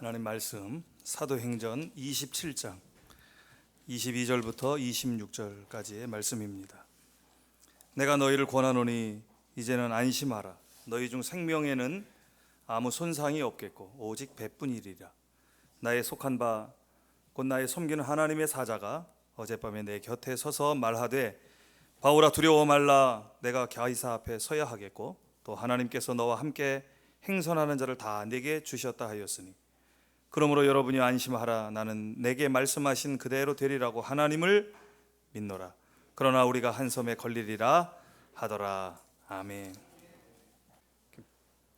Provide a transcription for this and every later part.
하나님 말씀 사도행전 27장 22절부터 26절까지의 말씀입니다. 내가 너희를 권하노니 이제는 안심하라. 너희 중 생명에는 아무 손상이 없겠고 오직 배뿐이리라. 나의 속한 바 곧 나의 섬기는 하나님의 사자가 어젯밤에 내 곁에 서서 말하되 바울아 두려워 말라. 내가 가이사 앞에 서야 하겠고 또 하나님께서 너와 함께 행선하는 자를 다 내게 주셨다 하였으니 그러므로 여러분이 안심하라. 나는 내게 말씀하신 그대로 되리라고 하나님을 믿노라. 그러나 우리가 한 섬에 걸리리라 하더라. 아멘.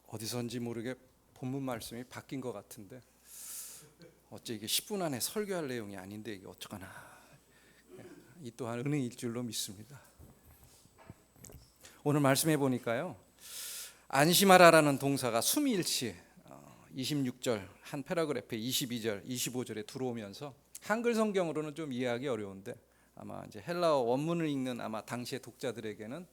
어디선지 모르게 본문 말씀이 바뀐 것 같은데 어째 이게 10분 안에 설교할 내용이 아닌데 이게 어쩌거나. 이 또한 은혜일 줄로 믿습니다. 오늘 말씀해 보니까요, 안심하라라는 동사가 수미일치 26절 한 패러그래프에 22절, 25절에 들어오면서 한글 성경으로는 좀 이해하기 어려운데 아마 이제 헬라어 원문을 읽는 아마 당시의 독자들에게는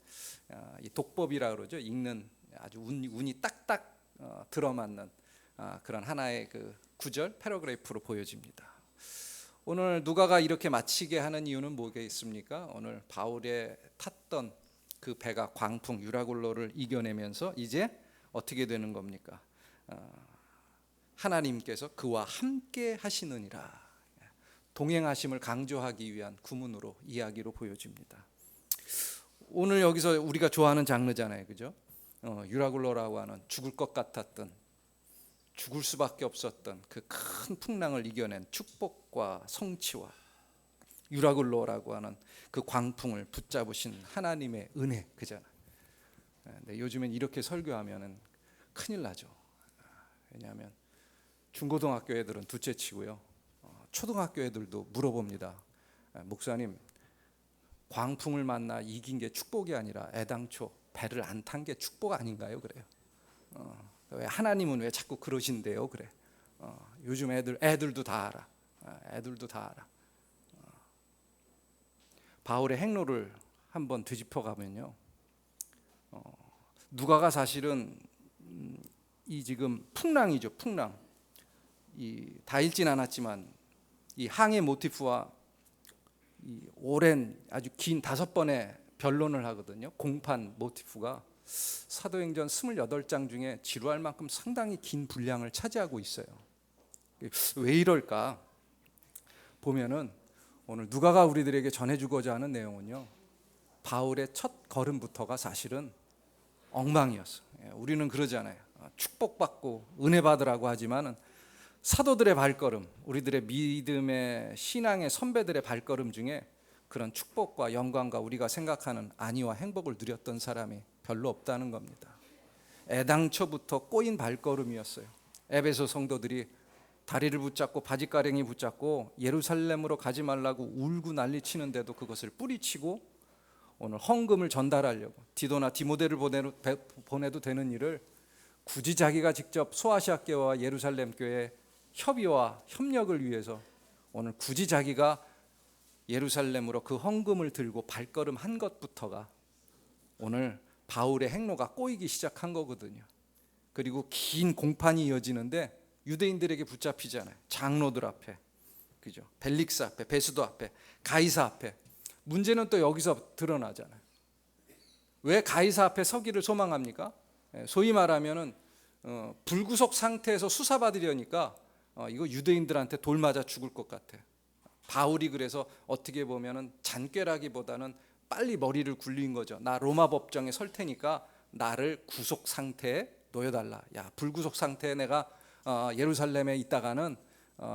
이 독법이라 그러죠. 읽는 아주 운이 딱딱 들어맞는 그런 하나의 그 구절 패러그래프로 보여집니다. 오늘 누가가 이렇게 마치게 하는 이유는 뭐겠습니까? 오늘 바울의 탔던 그 배가 광풍 유라굴로를 이겨내면서 이제 어떻게 되는 겁니까? 하나님께서 그와 함께 하시느니라. 동행하심을 강조하기 위한 구문으로 이야기로 보여집니다. 오늘 여기서 우리가 좋아하는 장르잖아요, 그죠? 유라굴로라고 하는 죽을 것 같았던, 죽을 수밖에 없었던 그 큰 풍랑을 이겨낸 축복과 성취와 유라굴로라고 하는 그 광풍을 붙잡으신 하나님의 은혜, 그잖아요. 근데 요즘엔 이렇게 설교하면은 큰일 나죠. 왜냐하면 중고등학교 애들은 둘째치고요, 초등학교 애들도 물어봅니다. 목사님, 광풍을 만나 이긴 게 축복이 아니라 애당초 배를 안 탄 게 축복 아닌가요? 그래요. 왜 하나님은 왜 자꾸 그러신대요? 그래. 요즘 애들도 다 알아. 애들도 다 알아. 바울의 행로를 한번 뒤집어 가면요, 누가가 사실은 이 지금 풍랑이죠, 풍랑. 다 읽진 않았지만 이 항해 모티프와 이 오랜 아주 긴 5번의 변론을 하거든요. 공판 모티프가 사도행전 28장 중에 지루할 만큼 상당히 긴 분량을 차지하고 있어요. 왜 이럴까 보면은 오늘 누가가 우리들에게 전해주고자 하는 내용은요, 바울의 첫 걸음부터가 사실은 엉망이었어. 우리는 그러잖아요. 축복받고 은혜 받으라고 하지만은 사도들의 발걸음, 우리들의 믿음의 신앙의 선배들의 발걸음 중에 그런 축복과 영광과 우리가 생각하는 안위와 행복을 누렸던 사람이 별로 없다는 겁니다. 애당초부터 꼬인 발걸음이었어요. 에베소 성도들이 다리를 붙잡고 바짓가랭이 붙잡고 예루살렘으로 가지 말라고 울고 난리치는데도 그것을 뿌리치고 오늘 헌금을 전달하려고 디도나 디모데를 보내도 되는 일을 굳이 자기가 직접 소아시아 교회와 예루살렘 교회 협의와 협력을 위해서 오늘 굳이 자기가 예루살렘으로 그 헌금을 들고 발걸음한 것부터가 오늘 바울의 행로가 꼬이기 시작한 거거든요. 그리고 긴 공판이 이어지는데 유대인들에게 붙잡히잖아요. 장로들 앞에, 그죠? 벨릭스 앞에, 베스도 앞에, 가이사 앞에. 문제는 또 여기서 드러나잖아요. 왜 가이사 앞에 서기를 소망합니까? 소위 말하면은 불구속 상태에서 수사받으려니까 이거 유대인들한테 돌 맞아 죽을 것 같아. 바울이 그래서 어떻게 보면은 잔꾀라기보다는 빨리 머리를 굴린 거죠. 나 로마 법정에 설 테니까 나를 구속 상태에 놓여달라. 야, 불구속 상태에 내가 예루살렘에 있다가는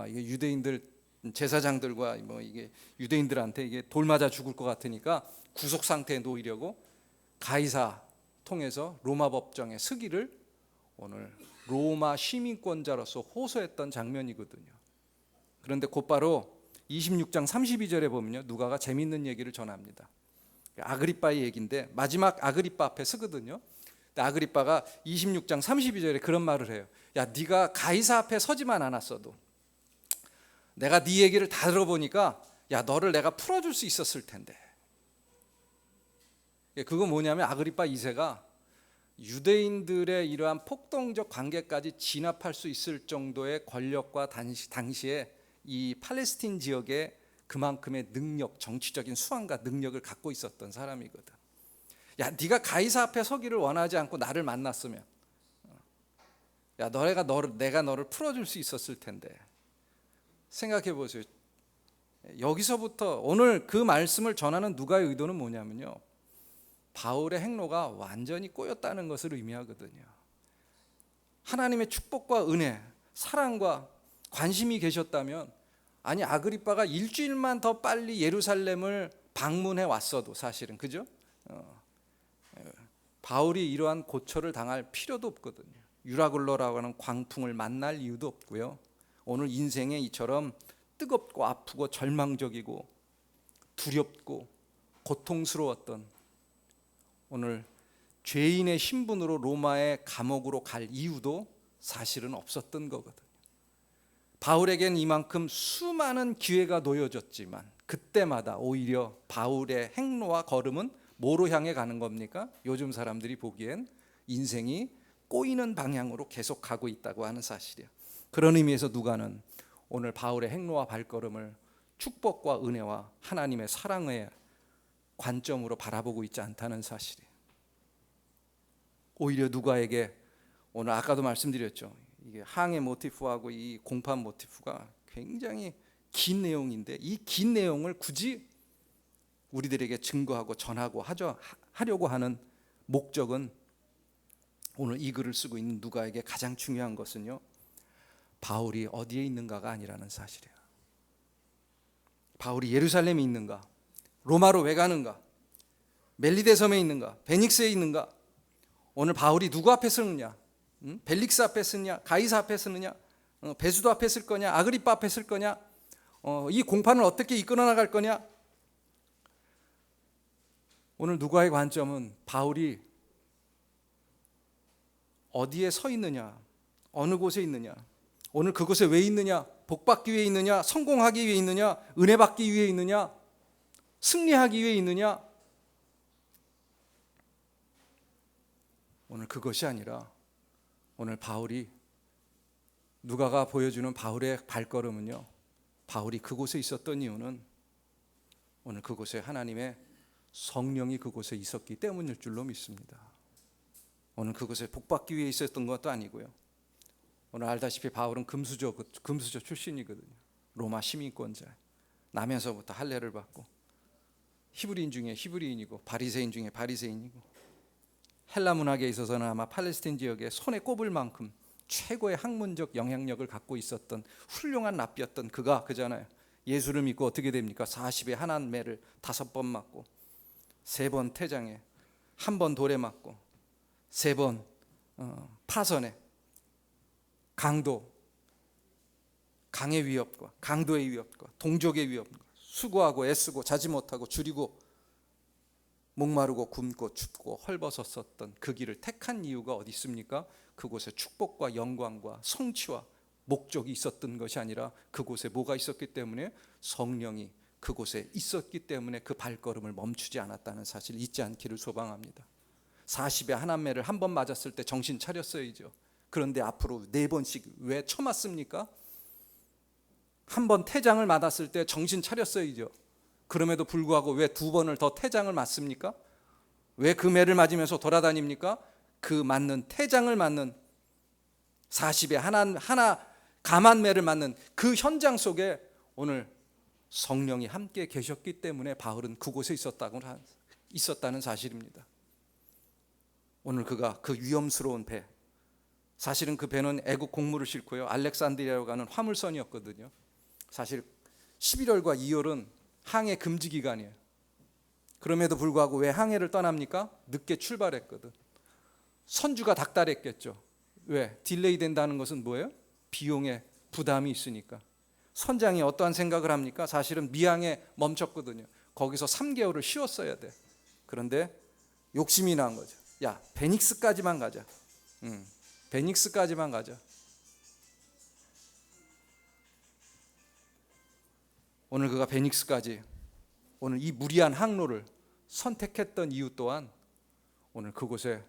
이게 유대인들 제사장들과 뭐 이게 유대인들한테 이게 돌 맞아 죽을 것 같으니까 구속 상태에 놓이려고 가이사 통해서 로마 법정에 서기를 오늘 로마 시민권자로서 호소했던 장면이거든요. 그런데 곧바로 26장 32절에 보면요, 누가가 재밌는 얘기를 전합니다. 아그리빠의 얘기인데 마지막 아그리빠 앞에 서거든요. 아그리빠가 26장 32절에 그런 말을 해요. 야, 네가 가이사 앞에 서지만 않았어도 내가 네 얘기를 다 들어보니까 야, 너를 내가 풀어줄 수 있었을 텐데. 그거 뭐냐면 아그리빠 2세가 유대인들의 이러한 폭동적 관계까지 진압할 수 있을 정도의 권력과 당시에 이 팔레스틴 지역에 그만큼의 능력, 정치적인 수완과 능력을 갖고 있었던 사람이거든. 야, 네가 가이사 앞에 서기를 원하지 않고 나를 만났으면, 야, 내가 너를 풀어줄 수 있었을 텐데. 생각해 보세요. 여기서부터 오늘 그 말씀을 전하는 누가의 의도는 뭐냐면요, 바울의 행로가 완전히 꼬였다는 것을 의미하거든요. 하나님의 축복과 은혜, 사랑과 관심이 계셨다면, 아니 아그리빠가 일주일만 더 빨리 예루살렘을 방문해 왔어도 사실은, 그죠? 바울이 이러한 고초를 당할 필요도 없거든요. 유라굴로라고 하는 광풍을 만날 이유도 없고요. 오늘 인생에 이처럼 뜨겁고 아프고 절망적이고 두렵고 고통스러웠던, 오늘 죄인의 신분으로 로마의 감옥으로 갈 이유도 사실은 없었던 거거든요. 바울에겐 이만큼 수많은 기회가 놓여졌지만 그때마다 오히려 바울의 행로와 걸음은 뭐로 향해 가는 겁니까? 요즘 사람들이 보기엔 인생이 꼬이는 방향으로 계속 가고 있다고 하는 사실이에요. 그런 의미에서 누가는 오늘 바울의 행로와 발걸음을 축복과 은혜와 하나님의 사랑의 관점으로 바라보고 있지 않다는 사실이에요. 오히려 누가에게 오늘 아까도 말씀드렸죠. 이게 항해 모티프하고 이 공판 모티프가 굉장히 긴 내용인데, 이 긴 내용을 굳이 우리들에게 증거하고 전하고 하려고 하는 목적은, 오늘 이 글을 쓰고 있는 누가에게 가장 중요한 것은요, 바울이 어디에 있는가가 아니라는 사실이에요. 바울이 예루살렘에 있는가, 로마로 왜 가는가, 멜리데 섬에 있는가, 베닉스에 있는가, 오늘 바울이 누구 앞에 서느냐, 벨릭스 앞에 서느냐, 가이사 앞에 서느냐, 베수도 앞에 쓸 거냐, 아그리빠 앞에 쓸 거냐, 이 공판을 어떻게 이끌어 나갈 거냐. 오늘 누가의 관점은 바울이 어디에 서 있느냐, 어느 곳에 있느냐, 오늘 그곳에 왜 있느냐, 복받기 위해 있느냐, 성공하기 위해 있느냐, 은혜 받기 위해 있느냐, 승리하기 위해 있느냐. 오늘 그것이 아니라, 오늘 바울이, 누가가 보여주는 바울의 발걸음은요, 바울이 그곳에 있었던 이유는 오늘 그곳에 하나님의 성령이 그곳에 있었기 때문일 줄로 믿습니다. 오늘 그곳에 복받기 위해 있었던 것도 아니고요. 오늘 알다시피 바울은 금수저 출신이거든요. 로마 시민권자. 나면서부터 할례를 받고, 히브리인 중에 히브리인이고 바리새인 중에 바리새인이고, 헬라 문학에 있어서는 아마 팔레스틴 지역에 손에 꼽을 만큼 최고의 학문적 영향력을 갖고 있었던 훌륭한 랍비였던 그가, 그잖아요. 예수를 믿고 어떻게 됩니까? 40에 한 매를 5번 맞고, 3번 태장에, 1번 돌에 맞고, 3번 파선에, 강의 위협과 강도의 위협과 동족의 위협과, 수고하고 애쓰고 자지 못하고 줄이고 목마르고 굶고 춥고 헐벗었었던 그 길을 택한 이유가 어디 있습니까? 그곳에 축복과 영광과 성취와 목적이 있었던 것이 아니라, 그곳에 뭐가 있었기 때문에? 성령이 그곳에 있었기 때문에 그 발걸음을 멈추지 않았다는 사실을 잊지 않기를 소망합니다. 40에 한 매를 1번 맞았을 때 정신 차렸어야죠. 그런데 앞으로 4번씩 왜 쳐맞습니까? 1번 태장을 맞았을 때 정신 차렸어야죠. 그럼에도 불구하고 왜 2번을 더 태장을 맞습니까? 왜 그 매를 맞으면서 돌아다닙니까? 그 맞는 태장을 맞는, 40에 하나 감한 매를 맞는 그 현장 속에 오늘 성령이 함께 계셨기 때문에 바울은 그곳에 있었다는 사실입니다. 오늘 그가 그 위험스러운 배, 사실은 그 배는 애국 곡물을 싣고요, 알렉산드리아로 가는 화물선이었거든요. 사실 11월과 2월은 항해 금지 기간이에요. 그럼에도 불구하고 왜 항해를 떠납니까? 늦게 출발했거든. 선주가 닥달했겠죠. 왜? 딜레이 된다는 것은 뭐예요? 비용에 부담이 있으니까. 선장이 어떠한 생각을 합니까? 사실은 미항에 멈췄거든요. 거기서 3개월을 쉬었어야 돼. 그런데 욕심이 난 거죠. 야, 베닉스까지만 가자. 베닉스까지만 가자. 오늘 그가 베닉스까지, 오늘 이 무리한 항로를 선택했던 이유 또한, 오늘 그곳에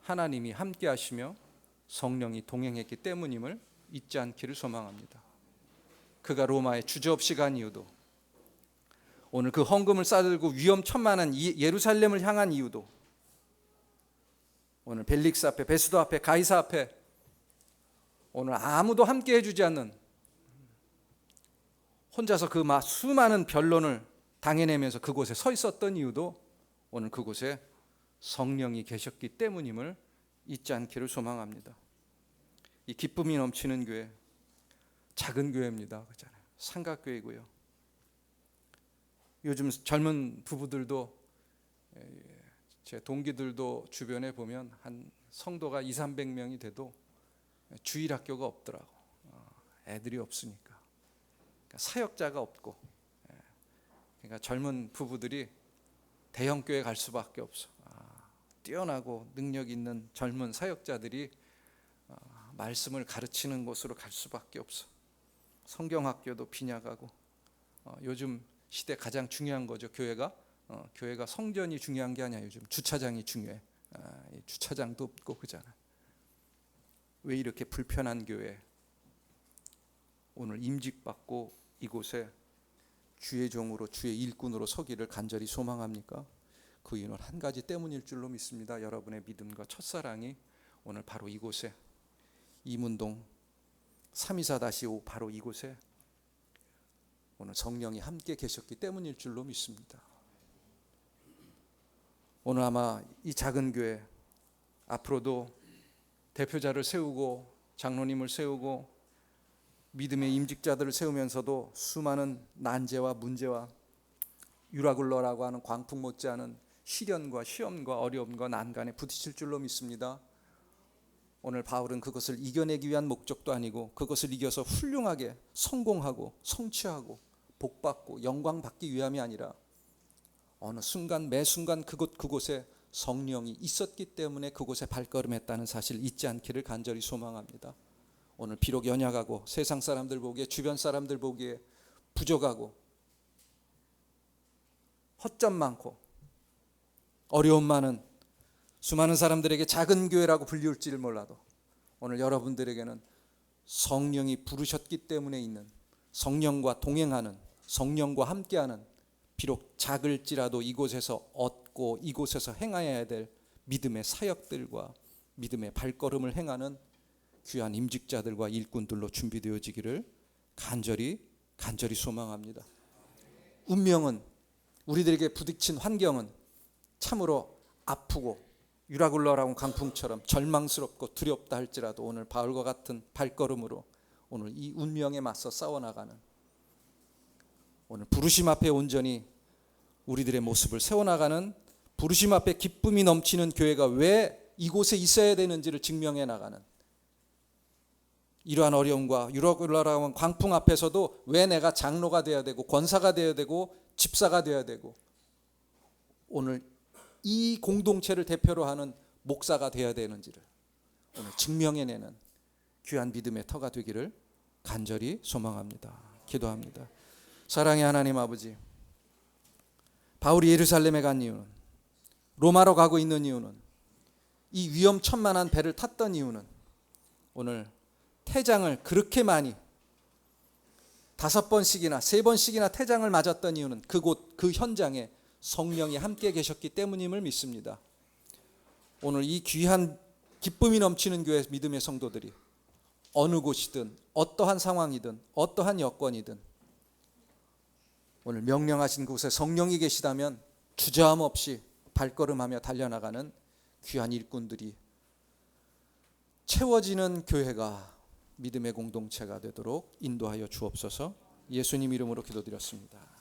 하나님이 함께 하시며 성령이 동행했기 때문임을 잊지 않기를 소망합니다. 그가 로마에 주저없이 간 이유도, 오늘 그 헌금을 싸들고 위험천만한 예루살렘을 향한 이유도, 오늘 벨릭스 앞에, 베스도 앞에, 가이사 앞에 오늘 아무도 함께 해주지 않는, 혼자서 그 수많은 변론을 당해내면서 그곳에 서 있었던 이유도 오늘 그곳에 성령이 계셨기 때문임을 잊지 않기를 소망합니다. 이 기쁨이 넘치는 교회, 작은 교회입니다. 그렇잖아요. 삼각교회고요. 요즘 젊은 부부들도, 제 동기들도 주변에 보면 한 성도가 200~300명이 돼도 주일학교가 없더라고. 애들이 없으니까. 그러니까 사역자가 없고, 그러니까 젊은 부부들이 대형교회 갈 수밖에 없어. 뛰어나고 능력 있는 젊은 사역자들이 말씀을 가르치는 곳으로 갈 수밖에 없어. 성경학교도 빈약하고, 요즘 시대 가장 중요한 거죠. 교회가 성전이 중요한 게 아니야. 요즘 주차장이 중요해. 주차장도 없고 그잖아. 왜 이렇게 불편한 교회, 오늘 임직받고 이곳에 주의 종으로, 주의 일꾼으로 서기를 간절히 소망합니까? 그 이유는 한 가지 때문일 줄로 믿습니다. 여러분의 믿음과 첫사랑이 오늘 바로 이곳에, 이문동 324-5 바로 이곳에 오늘 성령이 함께 계셨기 때문일 줄로 믿습니다. 오늘 아마 이 작은 교회 앞으로도 대표자를 세우고 장로님을 세우고 믿음의 임직자들을 세우면서도 수많은 난제와 문제와 유라굴러라고 하는 광풍 못지않은 시련과 시험과 어려움과 난간에 부딪힐 줄로 믿습니다. 오늘 바울은 그것을 이겨내기 위한 목적도 아니고 그것을 이겨서 훌륭하게 성공하고 성취하고 복받고 영광 받기 위함이 아니라 어느 순간 매 순간 그곳에 성령이 있었기 때문에 그곳에 발걸음했다는 사실 잊지 않기를 간절히 소망합니다. 오늘 비록 연약하고 세상 사람들 보기에, 주변 사람들 보기에 부족하고 허점 많고 어려움 많은 수많은 사람들에게 작은 교회라고 불릴지를 몰라도 오늘 여러분들에게는 성령이 부르셨기 때문에 있는, 성령과 동행하는, 성령과 함께하는, 비록 작을지라도 이곳에서 얻고 이곳에서 행해야 될 믿음의 사역들과 믿음의 발걸음을 행하는 귀한 임직자들과 일꾼들로 준비되어지기를 간절히 소망합니다. 운명은, 우리들에게 부딪힌 환경은 참으로 아프고 유라굴러라운 강풍처럼 절망스럽고 두렵다 할지라도 오늘 바울과 같은 발걸음으로 오늘 이 운명에 맞서 싸워나가는, 오늘 부르심 앞에 온전히 우리들의 모습을 세워나가는, 부르심 앞에 기쁨이 넘치는 교회가 왜 이곳에 있어야 되는지를 증명해 나가는, 이러한 어려움과 유라굴러라운 광풍 앞에서도 왜 내가 장로가 되어야 되고 권사가 되어야 되고 집사가 되어야 되고 오늘 이 공동체를 대표로 하는 목사가 되어야 되는지를 오늘 증명해내는 귀한 믿음의 터가 되기를 간절히 소망합니다. 기도합니다. 사랑의 하나님 아버지, 바울이 예루살렘에 간 이유는, 로마로 가고 있는 이유는, 이 위험천만한 배를 탔던 이유는, 오늘 태장을 그렇게 많이 5번씩이나 3번씩이나 태장을 맞았던 이유는 그곳 그 현장에 성령이 함께 계셨기 때문임을 믿습니다. 오늘 이 귀한 기쁨이 넘치는 교회 믿음의 성도들이 어느 곳이든 어떠한 상황이든 어떠한 여건이든 오늘 명령하신 곳에 성령이 계시다면 주저함 없이 발걸음하며 달려나가는 귀한 일꾼들이 채워지는 교회가, 믿음의 공동체가 되도록 인도하여 주옵소서. 예수님 이름으로 기도드렸습니다.